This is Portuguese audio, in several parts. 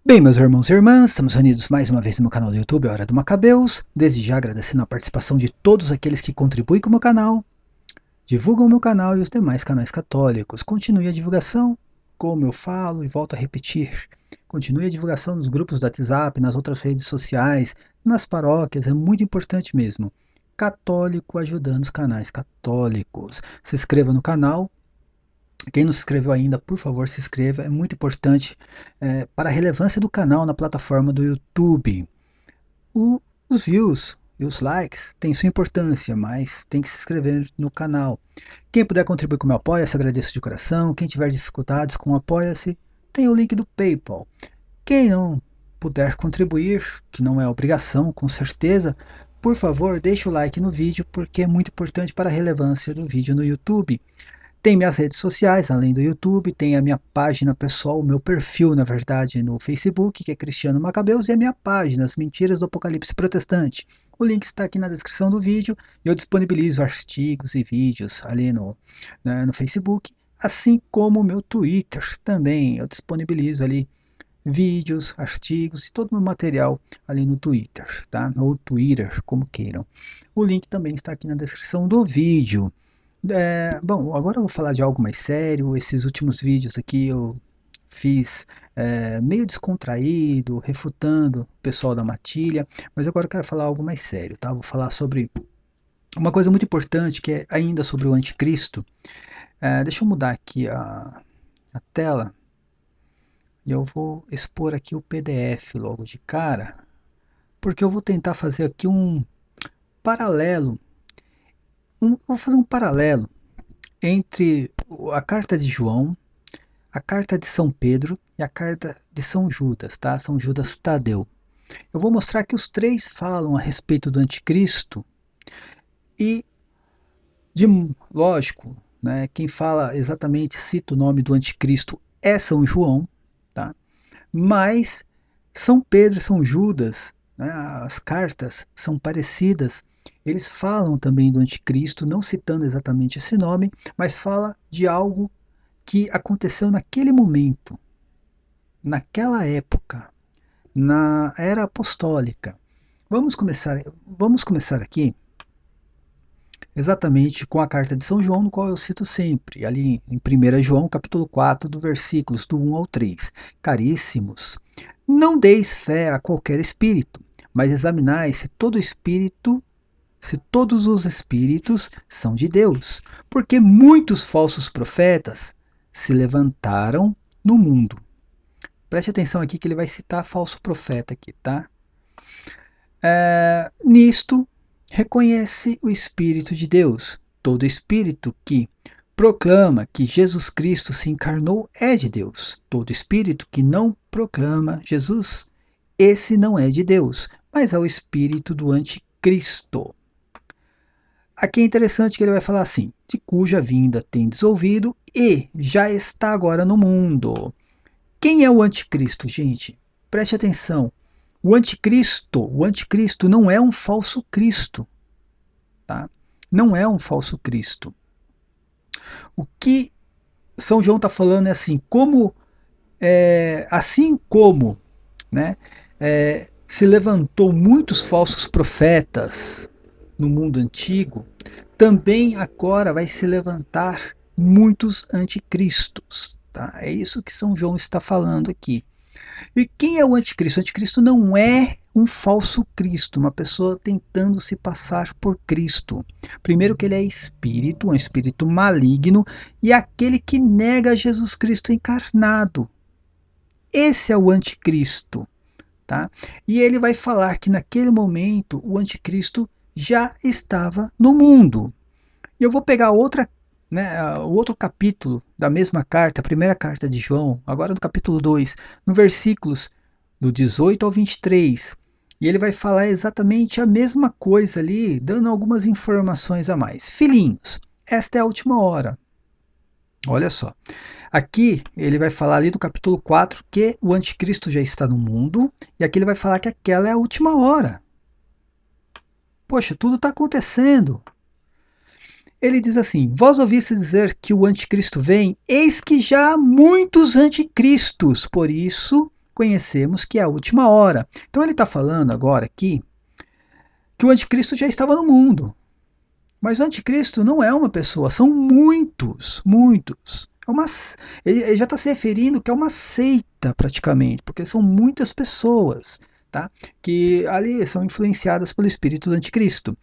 Bem, meus irmãos e irmãs, estamos reunidos mais uma vez no meu canal do YouTube, Hora do Macabeus. Desde já agradecendo a participação de todos aqueles que contribuem com o meu canal, divulgam o meu canal e os demais canais católicos. Continue a divulgação, como eu falo e volto a repetir. Continue a divulgação nos grupos do WhatsApp, nas outras redes sociais, nas paróquias, é muito importante mesmo. Católico ajudando os canais católicos. Se inscreva no canal. Quem não se inscreveu ainda, por favor, se inscreva. É muito importante para a relevância do canal na plataforma do YouTube. Os views e os likes têm sua importância, mas tem que se inscrever no canal. Quem puder contribuir com o meu Apoia-se, agradeço de coração. Quem tiver dificuldades com o Apoia-se, tem o link do PayPal. Quem não puder contribuir, que não é obrigação, com certeza, por favor, deixe o like no vídeo, porque é muito importante para a relevância do vídeo no YouTube. Tem minhas redes sociais, além do YouTube, tem a minha página pessoal, o meu perfil, na verdade, no Facebook, que é Cristiano Macabeus, e a minha página, As Mentiras do Apocalipse Protestante. O link está aqui na descrição do vídeo, e eu disponibilizo artigos e vídeos ali no Facebook, assim como o meu Twitter também. Eu disponibilizo ali vídeos, artigos e todo o meu material ali no Twitter, tá? Ou Twitter, como queiram. O link também está aqui na descrição do vídeo. Bom, agora eu vou falar de algo mais sério. Esses últimos vídeos aqui eu fiz meio descontraído, refutando o pessoal da matilha, mas agora eu quero falar algo mais sério, tá? Vou falar sobre uma coisa muito importante, que é ainda sobre o anticristo. Deixa eu mudar aqui a tela e eu vou expor aqui o PDF logo de cara, porque eu vou tentar fazer aqui um paralelo, vou fazer um paralelo entre a carta de João, a carta de São Pedro e a carta de São Judas, tá? São Judas Tadeu. Eu vou mostrar que os três falam a respeito do anticristo e, lógico, né, quem fala exatamente, cita o nome do anticristo é São João, tá? Mas São Pedro e São Judas, né, as cartas são parecidas. Eles falam também do anticristo, não citando exatamente esse nome, mas fala de algo que aconteceu naquele momento, naquela época, na era apostólica. Vamos começar aqui exatamente com a carta de São João, no qual eu cito sempre, ali em 1 João, capítulo 4, do versículos do 1 ao 3. Caríssimos, não deis fé a qualquer espírito, mas examinai se todo espírito, se todos os espíritos são de Deus, porque muitos falsos profetas se levantaram no mundo. Preste atenção aqui que ele vai citar falso profeta aqui, tá? Nisto reconhece o Espírito de Deus. Todo espírito que proclama que Jesus Cristo se encarnou é de Deus. Todo espírito que não proclama Jesus, esse não é de Deus, mas é o espírito do anticristo. Aqui é interessante que ele vai falar assim, de cuja vinda tendes ouvido e já está agora no mundo. Quem é o anticristo, gente? Preste atenção. O anticristo não é um falso Cristo, tá? Não é um falso Cristo. O que São João está falando é assim, assim como, né, se levantou muitos falsos profetas no mundo antigo, também agora vai se levantar muitos anticristos, tá? É isso que São João está falando aqui. E quem é o anticristo? O anticristo não é um falso Cristo, uma pessoa tentando se passar por Cristo. Primeiro que ele é espírito, um espírito maligno, e aquele que nega Jesus Cristo encarnado. Esse é o anticristo, tá? E ele vai falar que naquele momento o anticristo já estava no mundo. E eu vou pegar o outro capítulo da mesma carta, a primeira carta de João, agora no capítulo 2, no versículos do 18 ao 23. E ele vai falar exatamente a mesma coisa ali, dando algumas informações a mais. Filhinhos, esta é a última hora. Olha só. Aqui ele vai falar ali do capítulo 4 que o anticristo já está no mundo, e aqui ele vai falar que aquela é a última hora. Poxa, tudo está acontecendo. Ele diz assim, vós ouviste dizer que o anticristo vem, eis que já há muitos anticristos, por isso conhecemos que é a última hora. Então ele está falando agora aqui que o anticristo já estava no mundo. Mas o anticristo não é uma pessoa, são muitos. Ele já está se referindo que é uma seita praticamente, porque são muitas pessoas, tá? Que ali são influenciadas pelo espírito do anticristo.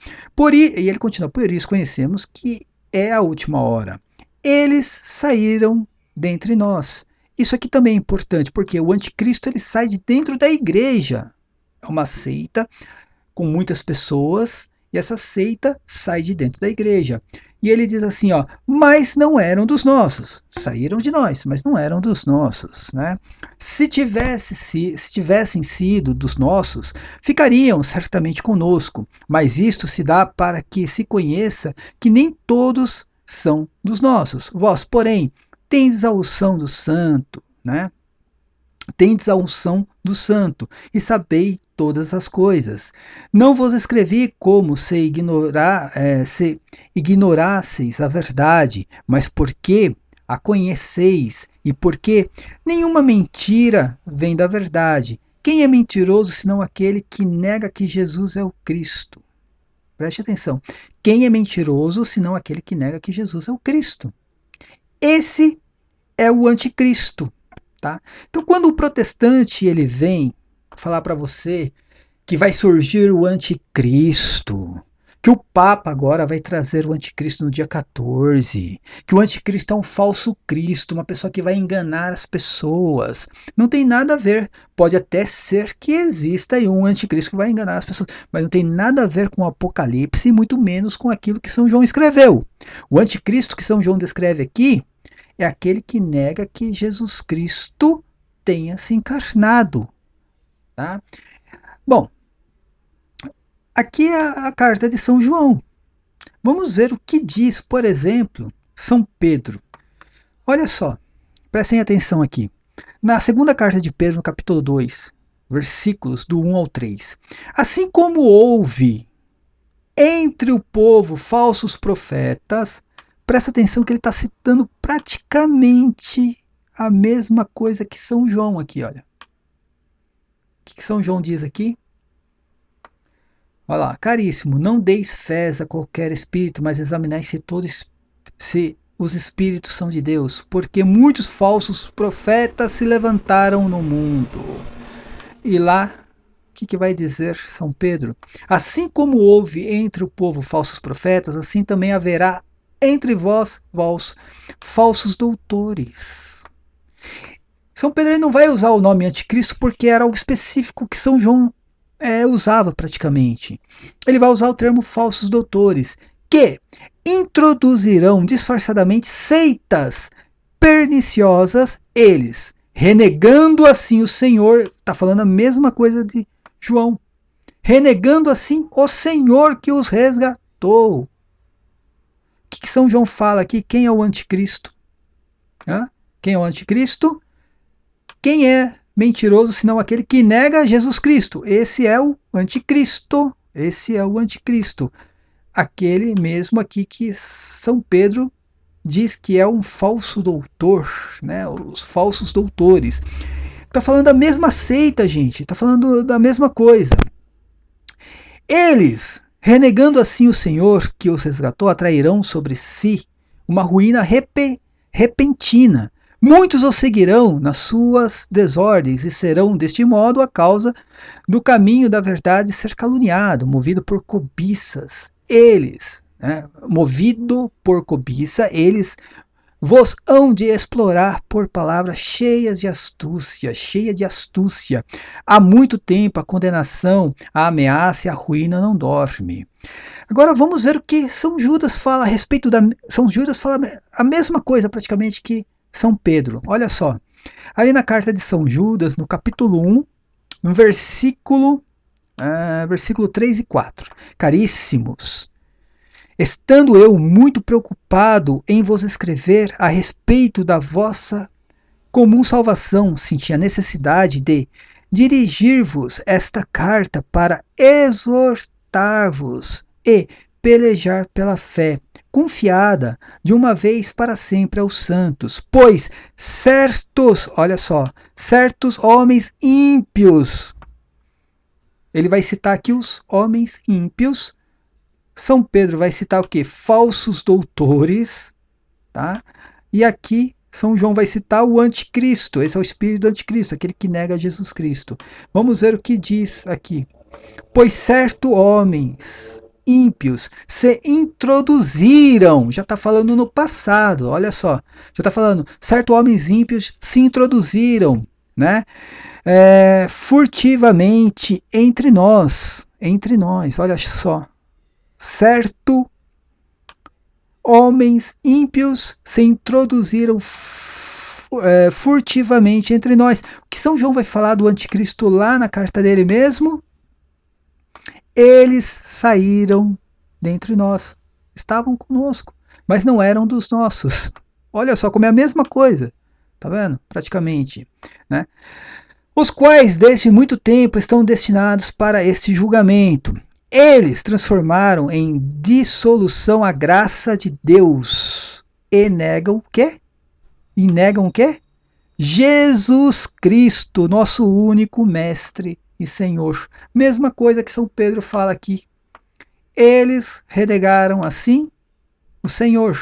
E ele continua, por isso conhecemos que é a última hora. Eles saíram dentre nós. Isso aqui também é importante, porque o anticristo ele sai de dentro da igreja. É uma seita com muitas pessoas, e essa seita sai de dentro da igreja. E ele diz assim, ó, mas não eram dos nossos. Saíram de nós, mas não eram dos nossos, né? Se tivessem sido dos nossos, ficariam certamente conosco. Mas isto se dá para que se conheça que nem todos são dos nossos. Vós, porém, tendes a unção do Santo, né? Tendes a unção do Santo, e sabei todas as coisas. Não vos escrevi como se ignorasseis a verdade, mas porque a conheceis, e porque nenhuma mentira vem da verdade. Quem é mentiroso senão aquele que nega que Jesus é o Cristo? Preste atenção. Quem é mentiroso senão aquele que nega que Jesus é o Cristo? Esse é o anticristo. Tá? Então, quando o protestante ele vem falar para você que vai surgir o anticristo, que o Papa agora vai trazer o anticristo no dia 14, que o anticristo é um falso Cristo, uma pessoa que vai enganar as pessoas, não tem nada a ver. Pode até ser que exista aí um anticristo que vai enganar as pessoas, mas não tem nada a ver com o Apocalipse e muito menos com aquilo que São João escreveu. O anticristo que São João descreve aqui é aquele que nega que Jesus Cristo tenha se encarnado. Tá? Bom, aqui é a carta de São João. Vamos ver o que diz, por exemplo, São Pedro. Olha só, prestem atenção aqui. Na segunda carta de Pedro, no capítulo 2, versículos do 1 ao 3. Assim como houve entre o povo falsos profetas, presta atenção que ele está citando praticamente a mesma coisa que São João aqui, olha. O que São João diz aqui? Olha lá, caríssimo, não deis fés a qualquer espírito, mas examinai se os espíritos são de Deus, porque muitos falsos profetas se levantaram no mundo. E lá, o que vai dizer São Pedro? Assim como houve entre o povo falsos profetas, assim também haverá entre vós falsos doutores. São Pedro não vai usar o nome anticristo porque era algo específico que São João usava praticamente. Ele vai usar o termo falsos doutores, que introduzirão disfarçadamente seitas perniciosas, eles, renegando assim o Senhor, está falando a mesma coisa de João, renegando assim o Senhor que os resgatou. O que São João fala aqui? Quem é o anticristo? Quem é o anticristo? Quem é mentiroso senão aquele que nega Jesus Cristo? Esse é o anticristo. Esse é o anticristo. Aquele mesmo aqui que São Pedro diz que é um falso doutor, né? Os falsos doutores. Está falando da mesma seita, gente. Está falando da mesma coisa. Eles, renegando assim o Senhor que os resgatou, atrairão sobre si uma ruína repentina. Muitos os seguirão nas suas desordens e serão, deste modo, a causa do caminho da verdade ser caluniado, movido por cobiças. Eles, movido por cobiça, eles vos hão de explorar por palavras cheias de astúcia, Há muito tempo a condenação, a ameaça e a ruína não dorme. Agora vamos ver o que São Judas fala a respeito da... São Judas fala a mesma coisa praticamente que São Pedro. Olha só, ali na carta de São Judas, no capítulo 1, no versículo 3 e 4. Caríssimos, estando eu muito preocupado em vos escrever a respeito da vossa comum salvação, senti a necessidade de dirigir-vos esta carta para exortar-vos e pelejar pela fé, confiada de uma vez para sempre aos santos, pois certos, olha só, certos homens ímpios, ele vai citar aqui os homens ímpios, São Pedro vai citar o quê? Falsos doutores, tá? E aqui São João vai citar o anticristo, esse é o espírito do anticristo, aquele que nega Jesus Cristo. Vamos ver o que diz aqui. Pois certos homens ímpios se introduziram, já está falando no passado, olha só, já está falando, certos homens ímpios se introduziram, né? Furtivamente entre nós, olha só, certo homens ímpios se introduziram furtivamente entre nós. O que São João vai falar do anticristo lá na carta dele mesmo? Eles saíram dentre nós, estavam conosco, mas não eram dos nossos. Olha só como é a mesma coisa, tá vendo? Praticamente, né? Os quais desde muito tempo estão destinados para este julgamento. Eles transformaram em dissolução a graça de Deus e negam o quê? E negam o quê? Jesus Cristo, nosso único mestre e Senhor. Mesma coisa que São Pedro fala aqui. Eles renegaram assim o Senhor.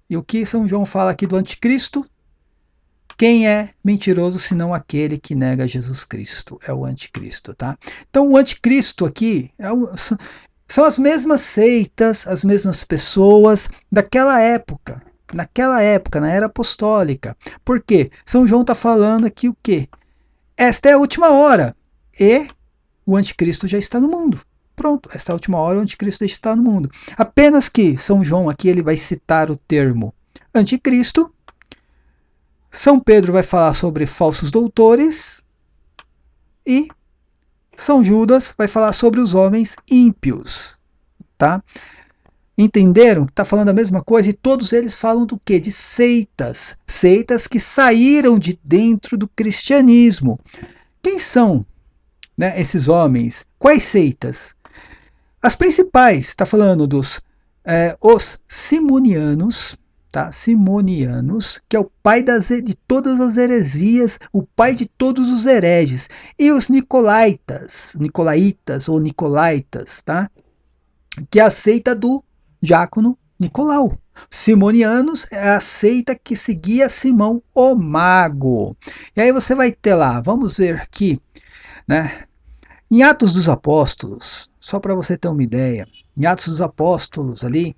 E o que São João fala aqui do anticristo? Quem é mentiroso senão aquele que nega Jesus Cristo? É o anticristo, tá? Então o anticristo aqui são as mesmas seitas, as mesmas pessoas daquela época. Naquela época, na era apostólica. Por quê? São João está falando aqui o quê? Esta é a última hora. E o anticristo já está no mundo. Pronto, esta é a última hora, o anticristo já está no mundo. Apenas que São João aqui ele vai citar o termo anticristo. São Pedro vai falar sobre falsos doutores. E São Judas vai falar sobre os homens ímpios. Tá? Entenderam? Está falando a mesma coisa e todos eles falam do quê? De seitas. Seitas que saíram de dentro do cristianismo. Quem são, né, esses homens? Quais seitas? As principais, está falando dos os simonianos, tá? Simonianos, que é o pai de todas as heresias, o pai de todos os hereges. E os nicolaítas ou nicolaitas, tá? Que é a seita do diácono Nicolau. Simonianos é a seita que seguia Simão o Mago. E aí você vai ter lá, vamos ver aqui, né? Em Atos dos Apóstolos, só para você ter uma ideia, em Atos dos Apóstolos ali,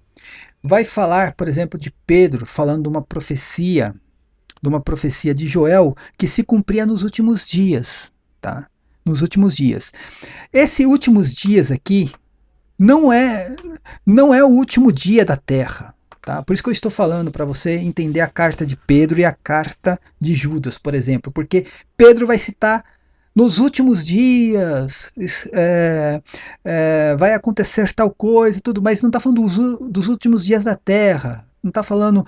vai falar, por exemplo, de Pedro, falando de uma profecia de Joel, que se cumpria nos últimos dias, tá? Nos últimos dias. Esses últimos dias aqui, não é o último dia da Terra. Tá? Por isso que eu estou falando para você entender a carta de Pedro e a carta de Judas, por exemplo. Porque Pedro vai citar nos últimos dias, vai acontecer tal coisa e tudo, mas não está falando dos últimos dias da Terra. Não está falando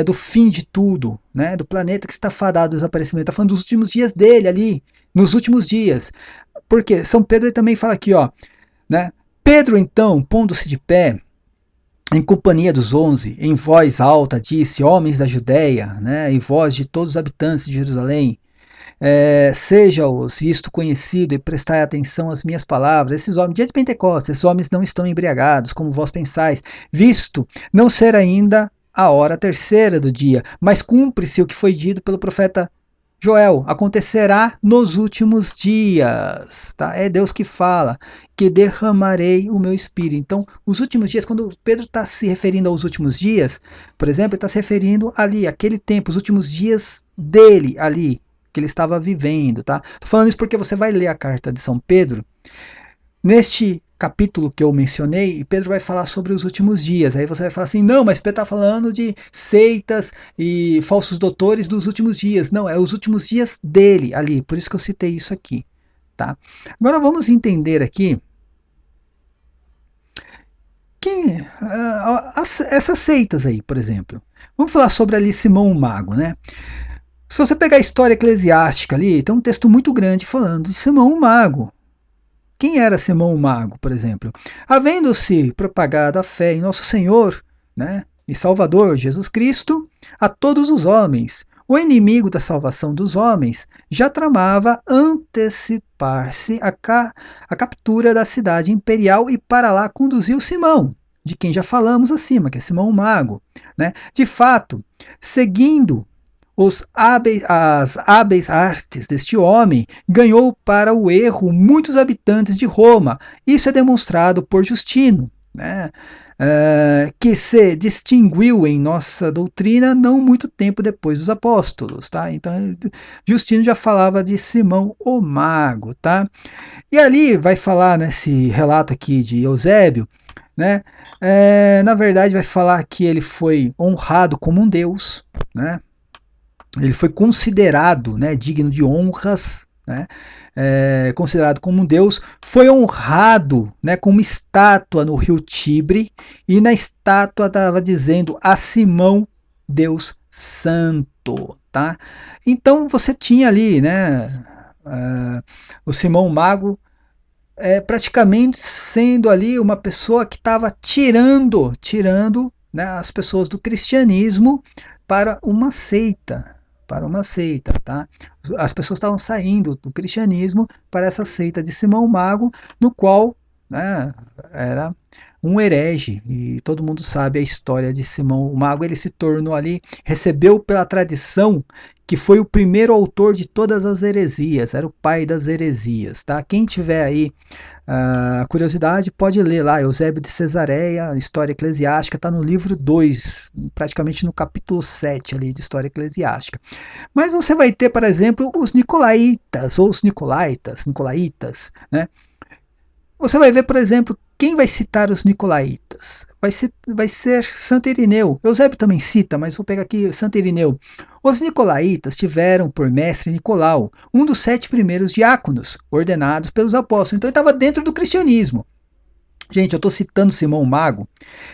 do fim de tudo, né? Do planeta que está fadado ao desaparecimento. Está falando dos últimos dias dele ali, nos últimos dias. Porque São Pedro também fala aqui, ó, né? Pedro, então, pondo-se de pé, em companhia dos 11, em voz alta, disse: homens da Judéia, né, e vós de todos os habitantes de Jerusalém, seja-os isto conhecido e prestai atenção às minhas palavras. Esses homens, dia de Pentecostes, esses homens não estão embriagados, como vós pensais, visto não ser ainda a hora terceira do dia, mas cumpre-se o que foi dito pelo profeta Joel, acontecerá nos últimos dias, tá? É Deus que fala, que derramarei o meu espírito. Então, os últimos dias, quando Pedro está se referindo aos últimos dias, por exemplo, ele está se referindo ali, aquele tempo, os últimos dias dele ali, que ele estava vivendo, tá? Tô falando isso porque você vai ler a carta de São Pedro, neste capítulo que eu mencionei, Pedro vai falar sobre os últimos dias. Aí você vai falar assim, não, mas Pedro está falando de seitas e falsos doutores dos últimos dias. Não, é os últimos dias dele ali, por isso que eu citei isso aqui. Tá? Agora vamos entender aqui essas seitas aí, por exemplo. Vamos falar sobre ali Simão o Mago, né? Se você pegar a história eclesiástica ali, tem um texto muito grande falando de Simão o Mago. Quem era Simão o Mago, por exemplo? Havendo-se propagado a fé em Nosso Senhor, né, e Salvador, Jesus Cristo, a todos os homens. O inimigo da salvação dos homens já tramava antecipar-se a captura da cidade imperial e para lá conduziu Simão, de quem já falamos acima, que é Simão o Mago. Né? De fato, seguindo as hábeis artes deste homem, ganhou para o erro muitos habitantes de Roma. Isso é demonstrado por Justino, né? Que se distinguiu em nossa doutrina não muito tempo depois dos apóstolos. Tá? Então, Justino já falava de Simão o Mago. Tá? E ali vai falar nesse relato aqui de Eusébio, né? Na verdade vai falar que ele foi honrado como um deus, né? Ele foi considerado, né, digno de honras, né? Considerado como um deus, foi honrado, né, com uma estátua no rio Tibre, e na estátua estava dizendo a Simão, Deus Santo. Tá? Então você tinha ali, né, o Simão Mago, praticamente sendo ali uma pessoa que estava tirando, né, as pessoas do cristianismo para uma seita. Tá? As pessoas estavam saindo do cristianismo para essa seita de Simão Mago, no qual, né, era um herege, e todo mundo sabe a história de Simão Mago. Ele se tornou ali, recebeu pela tradição que foi o primeiro autor de todas as heresias, era o pai das heresias. Tá? Quem tiver aí a curiosidade, pode ler lá, Eusébio de Cesareia, História Eclesiástica, está no livro 2, praticamente no capítulo 7 ali de História Eclesiástica. Mas você vai ter, por exemplo, os Nicolaitas, ou os Nicolaitas, né? Você vai ver, por exemplo, quem vai citar os Nicolaitas? Vai ser Santo Irineu. Eusébio também cita, mas vou pegar aqui Santo Irineu. Os Nicolaitas tiveram por mestre Nicolau, um dos 7 primeiros diáconos, ordenados pelos apóstolos. Então ele estava dentro do cristianismo. Gente, eu estou citando Simão Mago.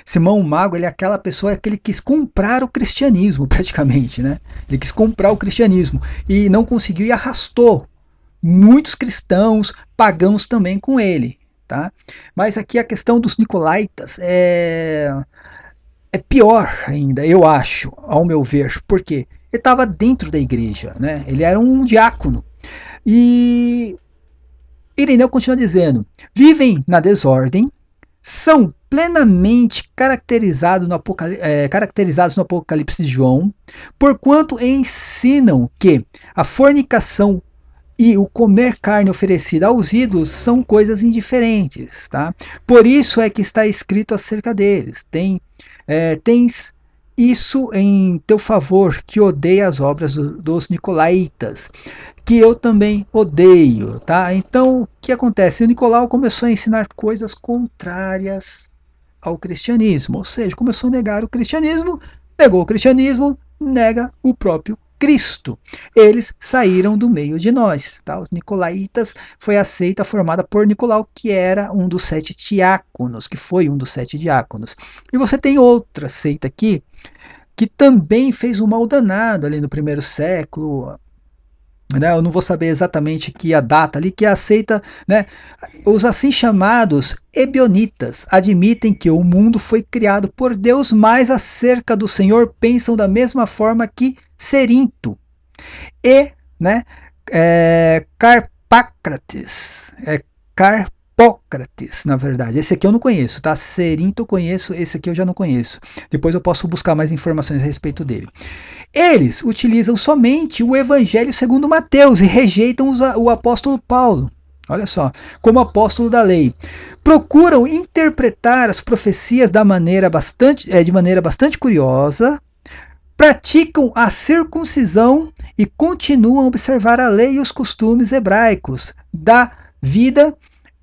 Simão Mago, ele é aquela pessoa que ele quis comprar o cristianismo, praticamente, né? Ele quis comprar o cristianismo e não conseguiu e arrastou muitos cristãos, pagãos também com ele. Tá? Mas aqui a questão dos Nicolaitas é pior ainda, eu acho, ao meu ver. Por quê? Ele estava dentro da igreja, né? Ele era um diácono. E Irineu continua dizendo: vivem na desordem, são plenamente caracterizados no Apocalipse de João, porquanto ensinam que a fornicação e o comer carne oferecida aos ídolos são coisas indiferentes. Tá? Por isso é que está escrito acerca deles: tens isso em teu favor, que odeia as obras dos Nicolaitas, que eu também odeio. Tá? Então, o que acontece? O Nicolau começou a ensinar coisas contrárias ao cristianismo, ou seja, começou a negar o cristianismo, negou o cristianismo, nega o próprio Cristo. Eles saíram do meio de nós. Tá? Os Nicolaitas foi a seita formada por Nicolau, que era um dos 7 diáconos, que foi um dos 7 diáconos. E você tem outra seita aqui, que também fez um mal danado ali no primeiro século. Né? Eu não vou saber exatamente que a data ali, que é a seita, né? Os assim chamados ebionitas admitem que o mundo foi criado por Deus, mas acerca do Senhor pensam da mesma forma que Cerinto e, né, Carpócrates, na verdade. Esse aqui eu não conheço, tá? Cerinto eu conheço, esse aqui eu já não conheço. Depois eu posso buscar mais informações a respeito dele. Eles utilizam somente o Evangelho segundo Mateus e rejeitam o apóstolo Paulo, olha só, como apóstolo da lei. Procuram interpretar as profecias de maneira bastante curiosa, praticam a circuncisão e continuam a observar a lei e os costumes hebraicos da vida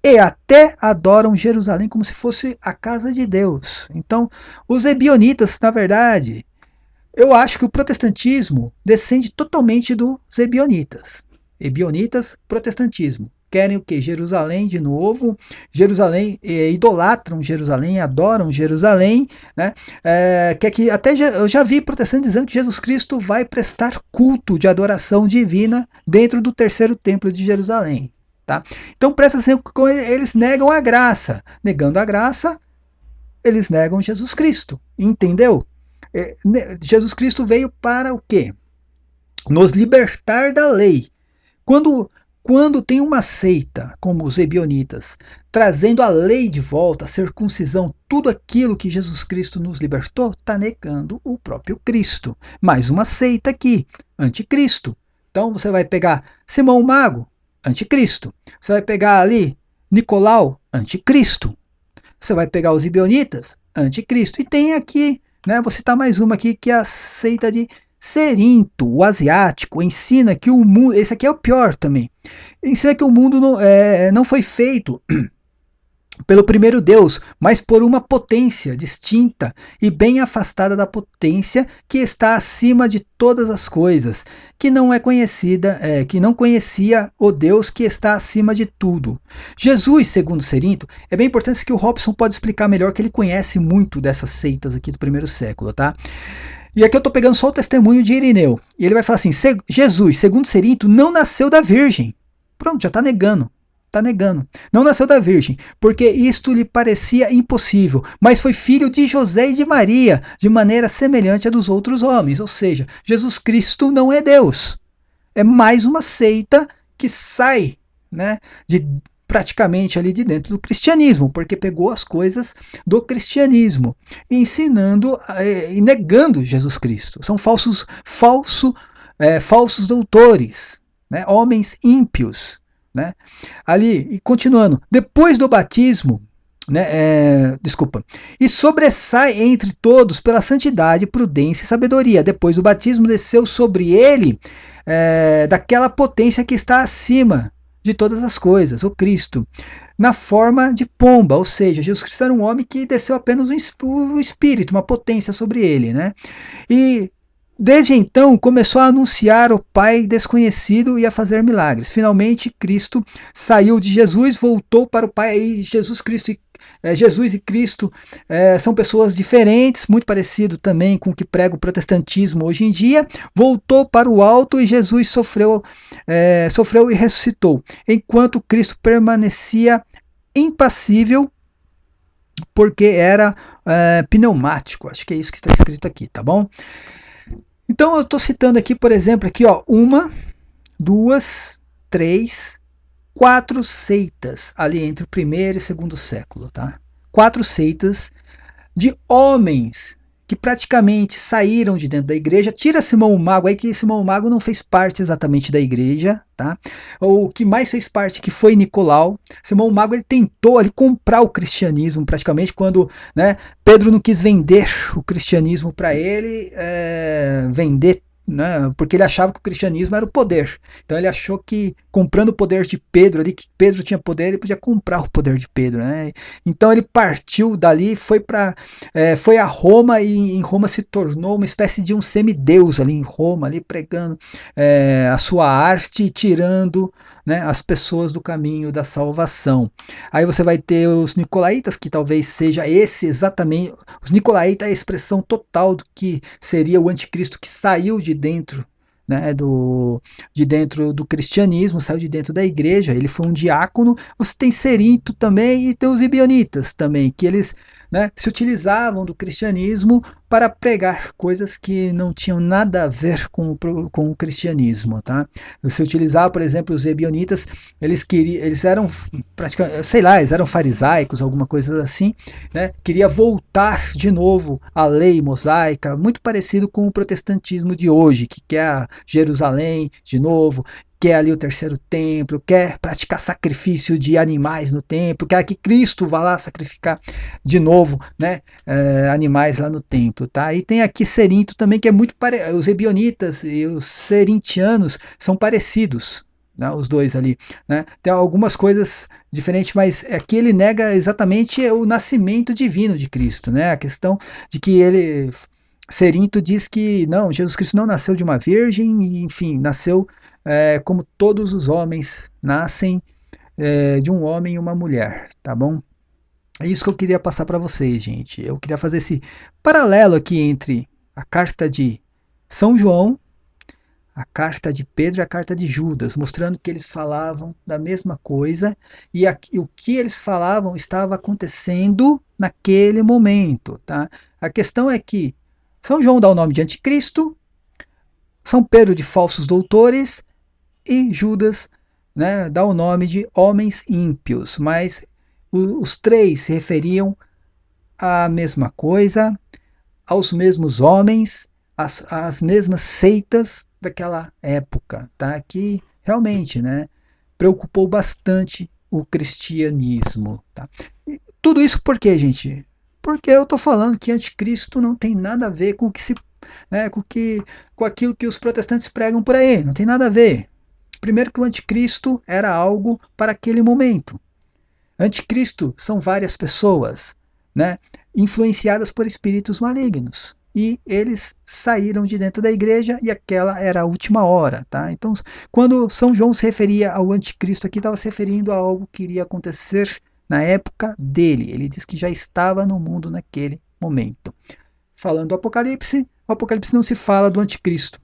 e até adoram Jerusalém como se fosse a casa de Deus. Então, os ebionitas, na verdade, eu acho que o protestantismo descende totalmente dos ebionitas. Ebionitas, protestantismo. Querem o que? Jerusalém de novo. Jerusalém, idolatram Jerusalém, adoram Jerusalém. Né? Quer que, até eu já vi protestantes dizendo que Jesus Cristo vai prestar culto de adoração divina dentro do terceiro templo de Jerusalém. Tá? Então presta atenção que eles negam a graça. Negando a graça, eles negam Jesus Cristo, entendeu? Jesus Cristo veio para o quê? Nos libertar da lei. Quando tem uma seita, como os ebionitas, trazendo a lei de volta, a circuncisão, tudo aquilo que Jesus Cristo nos libertou, está negando o próprio Cristo. Mais uma seita aqui, anticristo. Então você vai pegar Simão Mago, anticristo. Você vai pegar ali Nicolau, anticristo. Você vai pegar os ebionitas, anticristo. E tem aqui, né, vou citar mais uma aqui, que é a seita de Cerinto, o asiático, ensina que o mundo, esse aqui é o pior também, ensina que o mundo não foi feito pelo primeiro Deus, mas por uma potência distinta e bem afastada da potência que está acima de todas as coisas, que não é conhecida, que não conhecia o Deus que está acima de tudo. Jesus, segundo Cerinto, é bem importante que o Robson pode explicar melhor, que ele conhece muito dessas seitas aqui do primeiro século, tá? E aqui eu estou pegando só o testemunho de Irineu. E ele vai falar assim: Jesus, segundo Cerinto, não nasceu da Virgem. Pronto, já está negando. Está negando. Não nasceu da Virgem, porque isto lhe parecia impossível, mas foi filho de José e de Maria, de maneira semelhante à dos outros homens. Ou seja, Jesus Cristo não é Deus. É mais uma seita que sai, né, praticamente ali de dentro do cristianismo, porque pegou as coisas do cristianismo, ensinando e negando Jesus Cristo. São falsos doutores, né, homens ímpios. Né? Ali, e continuando, depois do batismo, e sobressai entre todos pela santidade, prudência e sabedoria. Depois do batismo desceu sobre ele daquela potência que está acima de todas as coisas, o Cristo, na forma de pomba, ou seja, Jesus Cristo era um homem que desceu apenas o Espírito, uma potência sobre ele, né? E desde então começou a anunciar o Pai desconhecido e a fazer milagres. Finalmente Cristo saiu de Jesus, voltou para o Pai. E Jesus e Cristo são pessoas diferentes, muito parecido também com o que prega o protestantismo hoje em dia. Voltou para o alto e Jesus sofreu e ressuscitou, enquanto Cristo permanecia impassível, porque era pneumático. Acho que é isso que está escrito aqui, tá bom? Então eu estou citando aqui, por exemplo, aqui, ó, 1, 2, 3, 4 seitas ali entre o primeiro e segundo século, tá? 4 seitas de homens que praticamente saíram de dentro da igreja. Tira Simão o Mago aí, que Simão o Mago não fez parte exatamente da igreja, tá? O que mais fez parte que foi Nicolau. Simão o Mago, ele tentou ali comprar o cristianismo praticamente quando, né, Pedro não quis vender o cristianismo para ele, vender, né, porque ele achava que o cristianismo era o poder. Então ele achou que comprando o poder de Pedro ali, que Pedro tinha poder, ele podia comprar o poder de Pedro, né? Então ele partiu dali, foi a Roma, e em Roma se tornou uma espécie de um semideus ali em Roma, ali pregando a sua arte e tirando, né, as pessoas do caminho da salvação. Aí você vai ter os nicolaítas, que talvez seja esse exatamente. Os nicolaítas é a expressão total do que seria o anticristo, que saiu de dentro, né, de dentro do cristianismo, saiu de dentro da igreja. Ele foi um diácono. Você tem Cerinto também, e tem os ebionitas também, que eles, né, se utilizavam do cristianismo para pregar coisas que não tinham nada a ver com o cristianismo, tá? Se utilizava, por exemplo, os ebionitas, eles eram praticamente, sei lá, eles eram farisaicos, alguma coisa assim, né? Queria voltar de novo à lei mosaica, muito parecido com o protestantismo de hoje, que quer Jerusalém de novo, quer ali o terceiro templo, quer praticar sacrifício de animais no templo, quer que Cristo vá lá sacrificar de novo, né, animais lá no templo, tá? E tem aqui Cerinto também, que é muito parecido. Os ebionitas e os cerintianos são parecidos, né, os dois ali, né? Tem algumas coisas diferentes, mas aqui ele nega exatamente o nascimento divino de Cristo, né? A questão de que Cerinto diz que não, Jesus Cristo não nasceu de uma virgem, e, enfim, nasceu como todos os homens nascem de um homem e uma mulher, tá bom? É isso que eu queria passar para vocês, gente. Eu queria fazer esse paralelo aqui entre a carta de São João, a carta de Pedro e a carta de Judas, mostrando que eles falavam da mesma coisa e o que eles falavam estava acontecendo naquele momento. Tá? A questão é que São João dá o nome de anticristo, São Pedro de falsos doutores e Judas, né, dá o nome de homens ímpios, mas os três se referiam à mesma coisa, aos mesmos homens, às mesmas seitas daquela época, tá? Que realmente, né, preocupou bastante o cristianismo. Tá? E tudo isso por quê, gente? Porque eu estou falando que anticristo não tem nada a ver com o que se, né, com aquilo que os protestantes pregam por aí. Não tem nada a ver. Primeiro que o anticristo era algo para aquele momento. Anticristo são várias pessoas, né, influenciadas por espíritos malignos. E eles saíram de dentro da igreja e aquela era a última hora. Tá? Então, quando São João se referia ao anticristo aqui, estava se referindo a algo que iria acontecer na época dele. Ele diz que já estava no mundo naquele momento. Falando do Apocalipse, o Apocalipse não se fala do anticristo.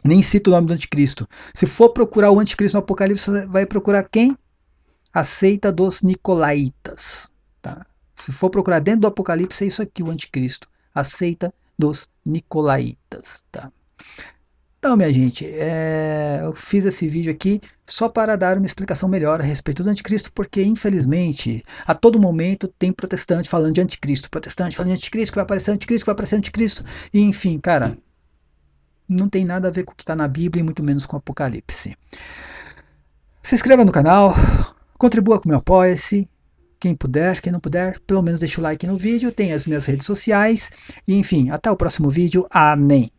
Nem cita o nome do anticristo. Se for procurar o anticristo no Apocalipse, você vai procurar quem? A seita dos Nicolaitas. Tá? Se for procurar dentro do Apocalipse, é isso aqui, o anticristo. A seita dos Nicolaitas. Tá? Então, minha gente, eu fiz esse vídeo aqui só para dar uma explicação melhor a respeito do anticristo, porque, infelizmente, a todo momento tem protestante falando de anticristo, protestante falando de anticristo, que vai aparecer anticristo, que vai aparecer anticristo, e enfim, cara, não tem nada a ver com o que está na Bíblia e muito menos com o Apocalipse. Se inscreva no canal, contribua com o meu Apoia-se, quem puder, quem não puder, pelo menos deixa o like no vídeo, tem as minhas redes sociais, e enfim, até o próximo vídeo, amém!